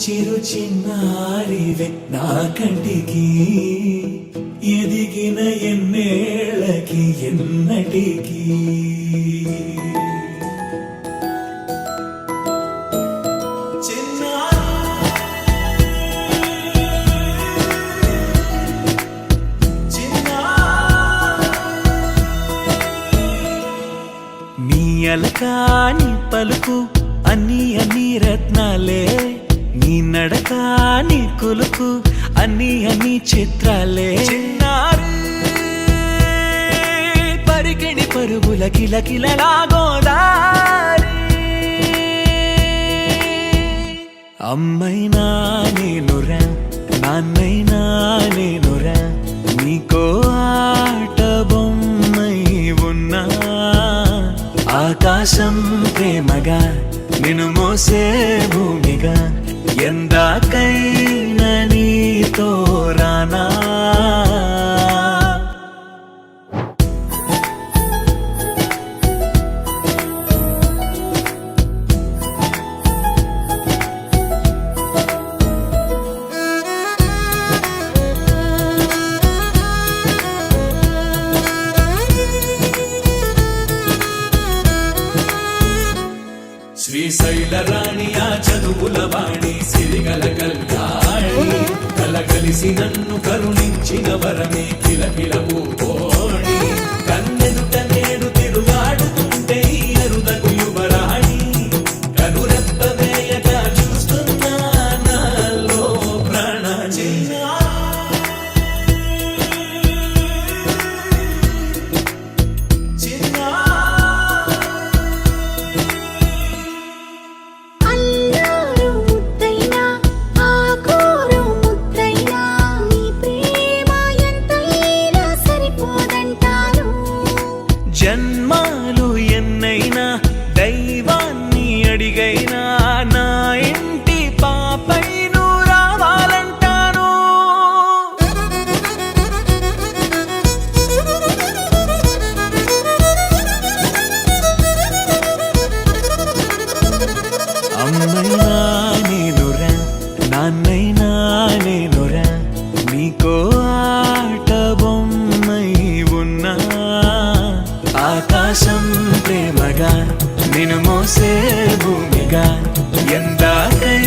చిరు చిన్నారివే నా కంటికి ఎదిగిన ఎన్నేళ్ళకి ఎన్నటికి నీ అలకాని పలుకు అన్ని రత్నాలే నీ నడకాని కులుకు అన్ని చిత్రాలే పరికిణి పరుగుల కిలకిలలాగోదారి అమ్మైనా నేనురా నాన్నైనా నేనురా నీకో ఆట బొమ్మై ఉన్నా ఆకాశం ప్రేమగా నిన్ను మోసే భూమిగా ఎందాకైనా నీతో రానా శ్రీశైల రాణి ఆ చదువుల వాణి సిరిగల కళ్యాణి కలగలిసి నన్ను కరుణించిన వరమే కిలకిల పూకోణి కన్నెదుట నేడు తిరుగాడుతుంటే అరుదకు యువరాణి కనురెప్ప వేయక చూస్తున్నా నాలో ప్రాణ జన్మాలు ఎన్నైనా దైవాన్ని అడిగైనా నా ఇంటి పాపై నువ్వు రావాలంటాను అమ్మైనా నేనురా నాన్నైనా నేనురా నీకో ఆట బొమ్మై ఉన్నా ఆకాశం ప్రేమగా నిన్ను మోసే భూమిగా ఎందాకై